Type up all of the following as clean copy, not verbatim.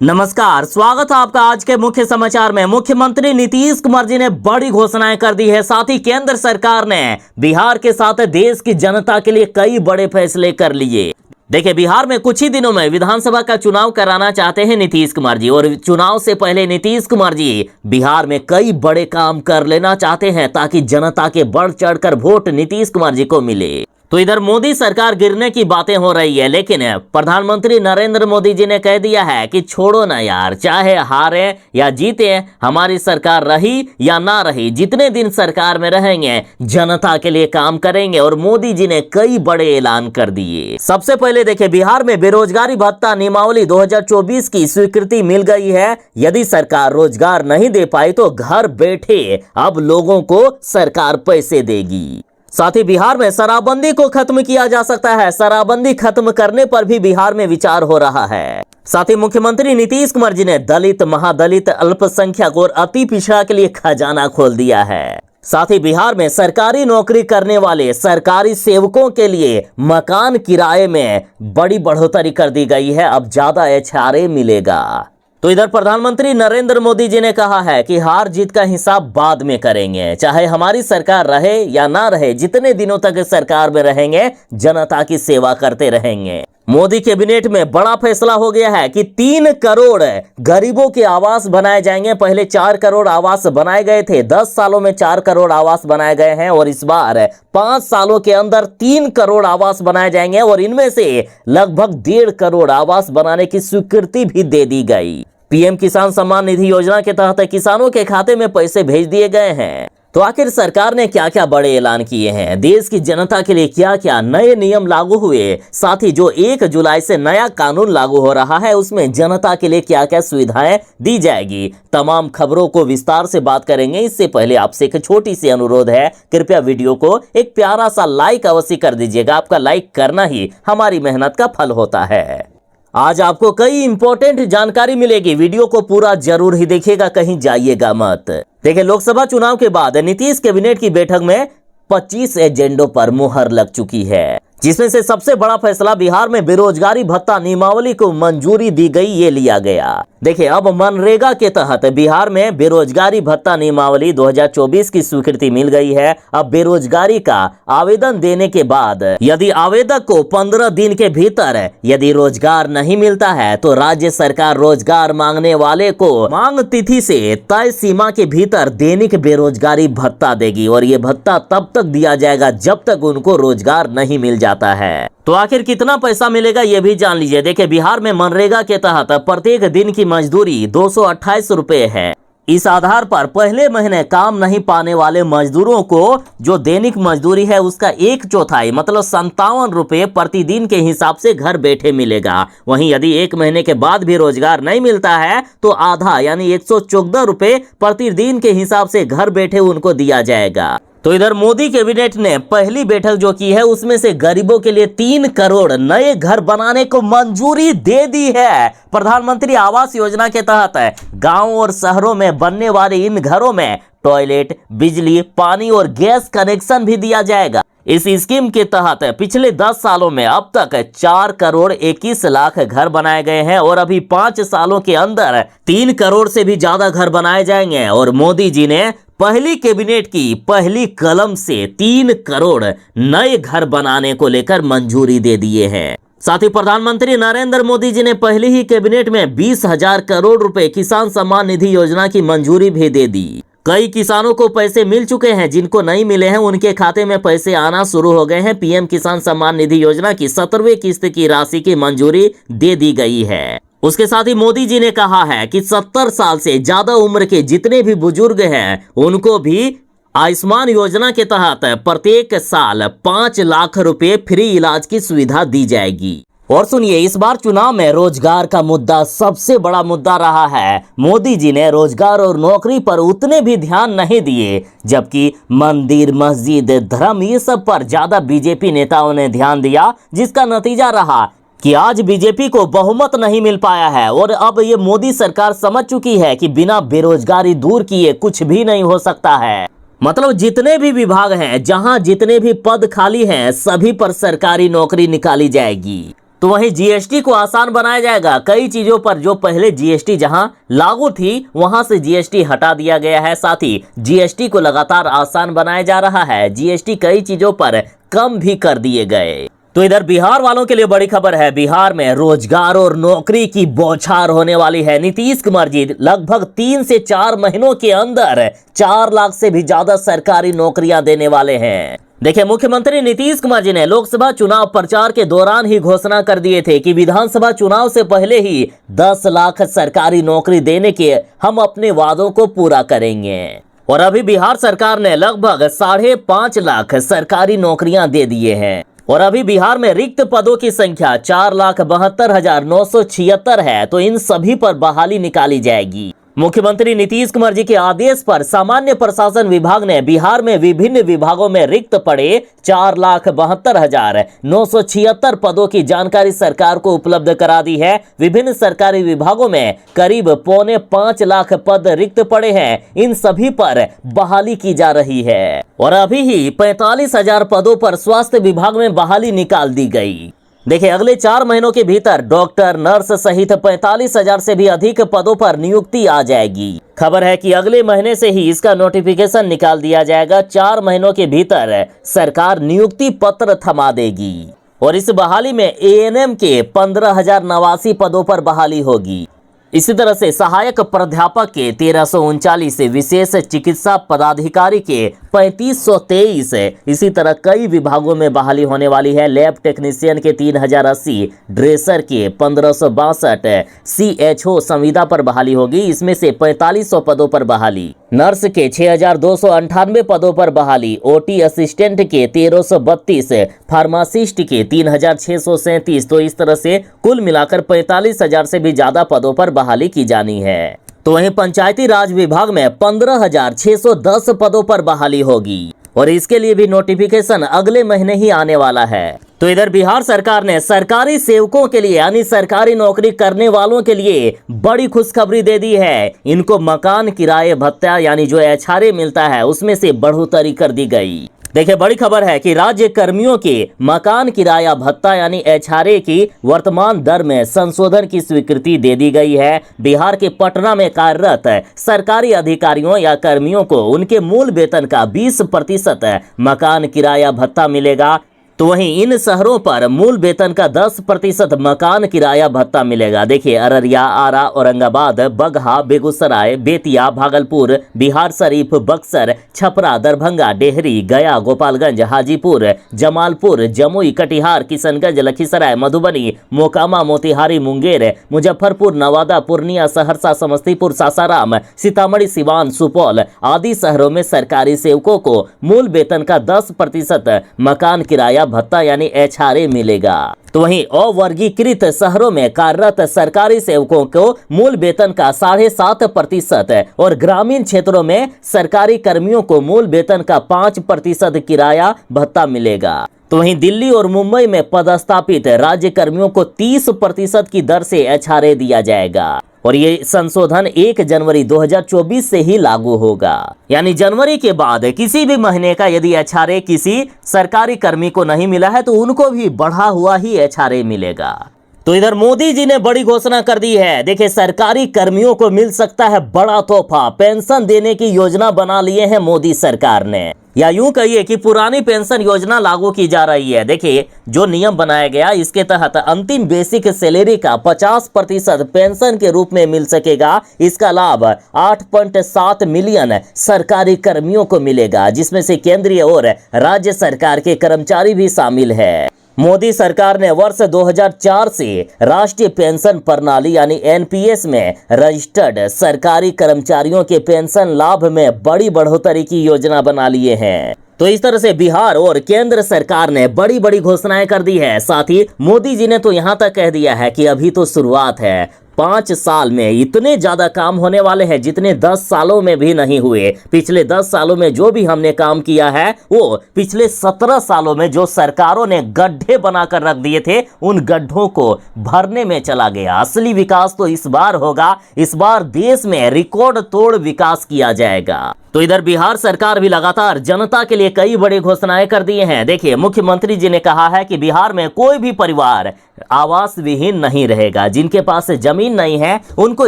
नमस्कार, स्वागत है आपका आज के मुख्य समाचार में। मुख्यमंत्री नीतीश कुमार जी ने बड़ी घोषणाएं कर दी है। साथ ही केंद्र सरकार ने बिहार के साथ देश की जनता के लिए कई बड़े फैसले कर लिए। देखिए, बिहार में कुछ ही दिनों में विधानसभा का चुनाव कराना चाहते हैं नीतीश कुमार जी, और चुनाव से पहले नीतीश कुमार जी बिहार में कई बड़े काम कर लेना चाहते हैं ताकि जनता के बढ़ चढ़कर वोट नीतीश कुमार जी को मिले। तो इधर मोदी सरकार गिरने की बातें हो रही है, लेकिन प्रधानमंत्री नरेंद्र मोदी जी ने कह दिया है कि छोड़ो ना यार, चाहे हारे या जीते, हमारी सरकार रही या ना रही, जितने दिन सरकार में रहेंगे जनता के लिए काम करेंगे। और मोदी जी ने कई बड़े ऐलान कर दिए। सबसे पहले देखिए, बिहार में बेरोजगारी भत्ता नियमावली 2024 की स्वीकृति मिल गई है। यदि सरकार रोजगार नहीं दे पाई तो घर बैठे अब लोगों को सरकार पैसे देगी। साथ ही बिहार में शराबबंदी को खत्म किया जा सकता है। शराबबंदी खत्म करने पर भी बिहार में विचार हो रहा है। साथ ही मुख्यमंत्री नीतीश कुमार जी ने दलित, महादलित, अल्पसंख्यक और अति पिछड़ा के लिए खजाना खोल दिया है। साथ ही बिहार में सरकारी नौकरी करने वाले सरकारी सेवकों के लिए मकान किराए में बड़ी बढ़ोतरी कर दी गई है। अब ज्यादा एचआरए मिलेगा। तो इधर प्रधानमंत्री नरेंद्र मोदी जी ने कहा है कि हार जीत का हिसाब बाद में करेंगे, चाहे हमारी सरकार रहे या ना रहे, जितने दिनों तक सरकार में रहेंगे जनता की सेवा करते रहेंगे। मोदी कैबिनेट में बड़ा फैसला हो गया है कि 3 करोड़ गरीबों के आवास बनाए जाएंगे। पहले 4 करोड़ आवास बनाए गए थे, 10 सालों में 4 करोड़ आवास बनाए गए हैं, और इस बार 5 सालों के अंदर 3 करोड़ आवास बनाए जाएंगे, और इनमें से लगभग 1.5 करोड़ आवास बनाने की स्वीकृति भी दे दी गई। पीएम किसान सम्मान निधि योजना के तहत किसानों के खाते में पैसे भेज दिए गए हैं। तो आखिर सरकार ने क्या क्या बड़े ऐलान किए हैं, देश की जनता के लिए क्या क्या नए नियम लागू हुए, साथ ही जो 1 जुलाई से नया कानून लागू हो रहा है उसमें जनता के लिए क्या क्या सुविधाएं दी जाएगी, तमाम खबरों को विस्तार से बात करेंगे। इससे पहले आपसे एक छोटी सी अनुरोध है, कृपया वीडियो को एक प्यारा सा लाइक अवश्य कर दीजिएगा। आपका लाइक करना ही हमारी मेहनत का फल होता है। आज आपको कई इंपॉर्टेंट जानकारी मिलेगी, वीडियो को पूरा जरूर ही देखिएगा, कहीं जाइएगा मत। देखिए, लोकसभा चुनाव के बाद नीतीश कैबिनेट की बैठक में 25 एजेंडों पर मुहर लग चुकी है, जिसमें से सबसे बड़ा फैसला बिहार में बेरोजगारी भत्ता नियमावली को मंजूरी दी गई, ये लिया गया। देखिए, अब मनरेगा के तहत बिहार में बेरोजगारी भत्ता नियमावली 2024 की स्वीकृति मिल गई है। अब बेरोजगारी का आवेदन देने के बाद यदि आवेदक को 15 दिन के भीतर यदि रोजगार नहीं मिलता है तो राज्य सरकार रोजगार मांगने वाले को मांग तिथि से तय सीमा के भीतर दैनिक बेरोजगारी भत्ता देगी, और ये भत्ता तब तक दिया जाएगा जब तक उनको रोजगार नहीं मिल जाता है। तो आखिर कितना पैसा मिलेगा ये भी जान लीजिए। देखिए, बिहार में मनरेगा के तहत प्रत्येक दिन की मजदूरी 228 रुपए है। इस आधार पर पहले महीने काम नहीं पाने वाले मजदूरों को जो दैनिक मजदूरी है उसका 1/4 मतलब 57 रुपए प्रतिदिन के हिसाब से घर बैठे मिलेगा। वहीं यदि 1 महीने के बाद भी रोजगार नहीं मिलता है तो आधा यानी 114 रुपए प्रतिदिन के हिसाब से घर बैठे उनको दिया जाएगा। तो इधर मोदी कैबिनेट ने पहली बैठक जो की है उसमें से गरीबों के लिए 3 करोड़ नए घर बनाने को मंजूरी दे दी है। प्रधानमंत्री आवास योजना के तहत गांव और शहरों में बनने वाले इन घरों में टॉयलेट, बिजली, पानी और गैस कनेक्शन भी दिया जाएगा। इस स्कीम के तहत पिछले 10 सालों में अब तक 4 करोड़ 21 लाख घर बनाए गए हैं, और अभी 5 सालों के अंदर 3 करोड़ से भी ज्यादा घर बनाए जाएंगे। और मोदी जी ने पहली कैबिनेट की पहली कलम से 3 करोड़ नए घर बनाने को लेकर मंजूरी दे दिए हैं। साथ ही प्रधानमंत्री नरेंद्र मोदी जी ने पहली ही कैबिनेट में 20,000 करोड़ रुपए किसान सम्मान निधि योजना की मंजूरी भी दे दी। कई किसानों को पैसे मिल चुके हैं, जिनको नहीं मिले हैं उनके खाते में पैसे आना शुरू हो गए हैं। पीएम किसान सम्मान निधि योजना की 17वीं किस्त की राशि की मंजूरी दे दी गई है। उसके साथ ही मोदी जी ने कहा है कि 70 साल से ज्यादा उम्र के जितने भी बुजुर्ग हैं उनको भी आयुष्मान योजना के तहत प्रत्येक साल 5 लाख रुपए फ्री इलाज की सुविधा दी जाएगी। और सुनिए, इस बार चुनाव में रोजगार का मुद्दा सबसे बड़ा मुद्दा रहा है। मोदी जी ने रोजगार और नौकरी पर उतने भी ध्यान नहीं दिए, जबकि मंदिर, मस्जिद, धर्म ये सब पर ज्यादा बीजेपी नेताओं ने ध्यान दिया, जिसका नतीजा रहा कि आज बीजेपी को बहुमत नहीं मिल पाया है। और अब ये मोदी सरकार समझ चुकी है कि बिना बेरोजगारी दूर किए कुछ भी नहीं हो सकता है। मतलब जितने भी विभाग हैं, जहां जितने भी पद खाली हैं, सभी पर सरकारी नौकरी निकाली जाएगी। तो वहीं जीएसटी को आसान बनाया जाएगा। कई चीजों पर जो पहले जीएसटी जहां लागू थी वहां से जीएसटी हटा दिया गया है। साथ ही जीएसटी को लगातार आसान बनाया जा रहा है। जीएसटी कई चीजों पर कम भी कर दिए गए। तो इधर बिहार वालों के लिए बड़ी खबर है। बिहार में रोजगार और नौकरी की बौछार होने वाली है। नीतीश कुमार जी लगभग 3 से 4 महीनों के अंदर 4 लाख से भी ज्यादा सरकारी नौकरियां देने वाले हैं। देखिए, मुख्यमंत्री नीतीश कुमार जी ने लोकसभा चुनाव प्रचार के दौरान ही घोषणा कर दिए थे कि विधानसभा चुनाव से पहले ही 10 लाख सरकारी नौकरी देने के हम अपने वादों को पूरा करेंगे। और अभी बिहार सरकार ने लगभग 5.5 लाख सरकारी नौकरियां दे दिए हैं। और अभी बिहार में रिक्त पदों की संख्या 4,72,976 है। तो इन सभी पर बहाली निकाली जाएगी। मुख्यमंत्री नीतीश कुमार जी के आदेश पर सामान्य प्रशासन विभाग ने बिहार में विभिन्न विभागों में रिक्त पड़े 4,72,976 पदों की जानकारी सरकार को उपलब्ध करा दी है। विभिन्न सरकारी विभागों में करीब 4.25 लाख पद रिक्त पड़े हैं। इन सभी पर बहाली की जा रही है। और अभी ही 45,000 पदों पर स्वास्थ्य विभाग में बहाली निकाल दी गई। देखिए, अगले 4 महीनों के भीतर डॉक्टर, नर्स सहित 45,000 से भी अधिक पदों पर नियुक्ति आ जाएगी। खबर है कि अगले महीने से ही इसका नोटिफिकेशन निकाल दिया जाएगा। 4 महीनों के भीतर सरकार नियुक्ति पत्र थमा देगी। और इस बहाली में एएनएम के 15,089 पदों पर बहाली होगी। इसी तरह से सहायक प्राध्यापक के 1339, विशेष चिकित्सा पदाधिकारी के 3523, इसी तरह कई विभागों में बहाली होने वाली है। लैब टेक्नीशियन के 3080, ड्रेसर के 1562, सीएचओ संविदा पर बहाली होगी। इसमें से 4500 पदों पर बहाली। नर्स के 6298 पदों पर बहाली। ओटी असिस्टेंट के 1332, फार्मासिस्ट के 3637। तो इस तरह से कुल मिलाकर 45,000 से भी ज्यादा पदों पर बहाली की जानी है। तो वहीं पंचायती राज विभाग में 15,610 पदों पर बहाली होगी। और इसके लिए भी नोटिफिकेशन अगले महीने ही आने वाला है। तो इधर बिहार सरकार ने सरकारी सेवकों के लिए यानी सरकारी नौकरी करने वालों के लिए बड़ी खुशखबरी दे दी है। इनको मकान किराए भत्ता यानी जो एचआरए मिलता है उसमें से बढ़ोतरी कर दी गई। देखिए, बड़ी खबर है कि राज्य कर्मियों के मकान किराया भत्ता यानी एचआरए की वर्तमान दर में संशोधन की स्वीकृति दे दी गई है। बिहार के पटना में कार्यरत सरकारी अधिकारियों या कर्मियों को उनके मूल वेतन का 20% मकान किराया भत्ता मिलेगा। तो वहीं इन शहरों पर मूल वेतन का 10% मकान किराया भत्ता मिलेगा। देखिए, अररिया, आरा, औरंगाबाद, बगहा, बेगूसराय, बेतिया, भागलपुर, बिहार शरीफ, बक्सर, छपरा, दरभंगा, डेहरी, गया, गोपालगंज, हाजीपुर, जमालपुर, जमुई, कटिहार, किशनगंज, लखीसराय, मधुबनी, मोकामा, मोतिहारी, मुंगेर, मुजफ्फरपुर, नवादा, पूर्णिया, सहरसा, समस्तीपुर, सासाराम, सीतामढ़ी, सिवान, सुपौल आदि शहरों में सरकारी सेवकों को मूल वेतन का 10% मकान किराया भत्ता यानी एचआरए मिलेगा। तो वहीं अवर्गीकृत शहरों में कार्यरत सरकारी सेवकों को मूल वेतन का 7.5% और ग्रामीण क्षेत्रों में सरकारी कर्मियों को मूल वेतन का 5% किराया भत्ता मिलेगा। तो वहीं दिल्ली और मुंबई में पदस्थापित राज्य कर्मियों को 30% की दर से एचआरए दिया जाएगा। और ये संशोधन 1 जनवरी 2024 से ही लागू होगा। यानी जनवरी के बाद किसी भी महीने का यदि एचआरए किसी सरकारी कर्मी को नहीं मिला है तो उनको भी बढ़ा हुआ ही एचआरए मिलेगा। तो इधर मोदी जी ने बड़ी घोषणा कर दी है। देखिए, सरकारी कर्मियों को मिल सकता है बड़ा तोहफा। पेंशन देने की योजना बना लिए हैं मोदी सरकार ने, या यूं कहिए कि पुरानी पेंशन योजना लागू की जा रही है। देखिए, जो नियम बनाया गया इसके तहत अंतिम बेसिक सैलरी का 50% पेंशन के रूप में मिल सकेगा। इसका लाभ 8.7 मिलियन सरकारी कर्मियों को मिलेगा, जिसमें से केंद्रीय और राज्य सरकार के कर्मचारी भी शामिल है। मोदी सरकार ने वर्ष 2004 से राष्ट्रीय पेंशन प्रणाली यानी एनपीएस में रजिस्टर्ड सरकारी कर्मचारियों के पेंशन लाभ में बड़ी बढ़ोतरी की योजना बना लिए हैं। तो इस तरह से बिहार और केंद्र सरकार ने बड़ी बड़ी घोषणाएं कर दी है। साथ ही मोदी जी ने तो यहां तक कह दिया है कि अभी तो शुरुआत है। 5 साल में इतने ज्यादा काम होने वाले हैं जितने 10 सालों में भी नहीं हुए। पिछले 10 सालों में जो भी हमने काम किया है वो पिछले 17 सालों में जो सरकारों ने गड्ढे बनाकर रख दिए थे उन गड्ढों को भरने में चला गया। असली विकास तो इस बार होगा। इस बार देश में रिकॉर्ड तोड़ विकास किया जाएगा। तो इधर बिहार सरकार भी लगातार जनता के लिए कई बड़ी घोषणाएं कर दी हैं। देखिए, मुख्यमंत्री जी ने कहा है कि बिहार में कोई भी परिवार आवास विहीन नहीं रहेगा। जिनके पास जमीन नहीं है उनको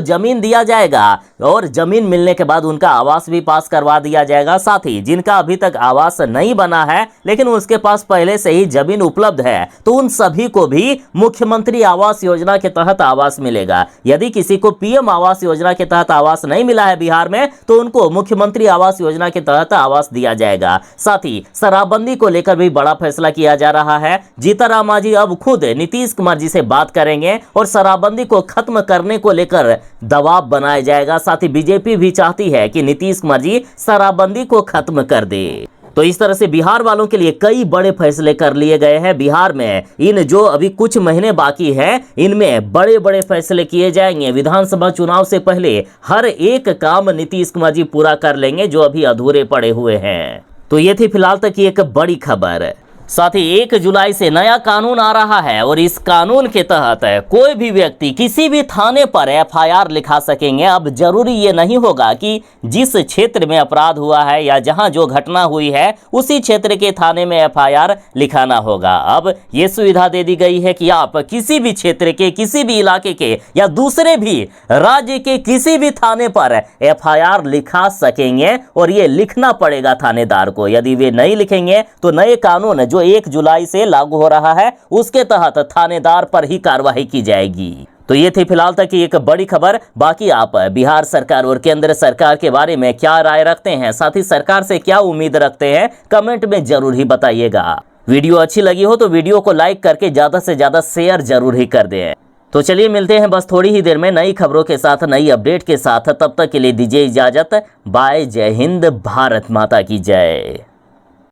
जमीन दिया जाएगा और जमीन मिलने के बाद उनका आवास भी पास करवा दिया जाएगा। साथ ही जिनका अभी तक आवास नहीं बना है लेकिन उसके पास पहले से ही जमीन उपलब्ध है तो उन सभी को भी मुख्यमंत्री आवास योजना के तहत आवास मिलेगा। यदि किसी को पीएम आवास योजना के तहत आवास नहीं मिला है बिहार में तो उनको मुख्यमंत्री आवास योजना के तहत आवास दिया जाएगा। साथ ही शराबबंदी को लेकर भी बड़ा फैसला किया जा रहा है। जीतनराम मांझी अब खुद नीतीश कुमार जी से बात करेंगे और शराबबंदी को खत्म करने को लेकर दबाव बनाया जाएगा। साथ ही बीजेपी भी चाहती है कि नीतीश कुमार जी शराबबंदी को खत्म कर दे। तो इस तरह से बिहार वालों के लिए कई बड़े फैसले कर लिए गए हैं। बिहार में इन जो अभी कुछ महीने बाकी हैं इनमें बड़े बड़े फैसले किए जाएंगे। विधानसभा चुनाव से पहले हर एक काम नीतीश कुमार जी पूरा कर लेंगे जो अभी अधूरे पड़े हुए हैं। तो ये थी फिलहाल तक की एक बड़ी खबर। साथ ही 1 जुलाई से नया कानून आ रहा है और इस कानून के तहत कोई भी व्यक्ति किसी भी थाने पर एफआईआर लिखा सकेंगे। अब जरूरी ये नहीं होगा कि जिस क्षेत्र में अपराध हुआ है या जहां जो घटना हुई है उसी क्षेत्र के थाने में एफआईआर लिखाना होगा। अब ये सुविधा दे दी गई है कि आप किसी भी क्षेत्र के, किसी भी इलाके के या दूसरे भी राज्य के किसी भी थाने पर एफआईआर लिखा सकेंगे और ये लिखना पड़ेगा थानेदार को। यदि वे नहीं लिखेंगे तो नए कानून जो 1 जुलाई से लागू हो रहा है उसके तहत थानेदार पर ही कार्रवाई की जाएगी। तो ये थी फिलहाल तक की एक बड़ी खबर। बाकी आप बिहार सरकार और केंद्र सरकार के बारे में क्या राय रखते हैं, साथ ही सरकार से क्या उम्मीद रखते हैं, कमेंट में जरूर ही बताइएगा। वीडियो अच्छी लगी हो तो वीडियो को लाइक करके ज्यादा से ज्यादा शेयर जरूर ही कर दें। तो चलिए मिलते हैं बस थोड़ी ही देर में नई खबरों के साथ, नई अपडेट के साथ। तब तक के लिए दीजिए इजाजत। बाय। जय हिंद। भारत माता की जय।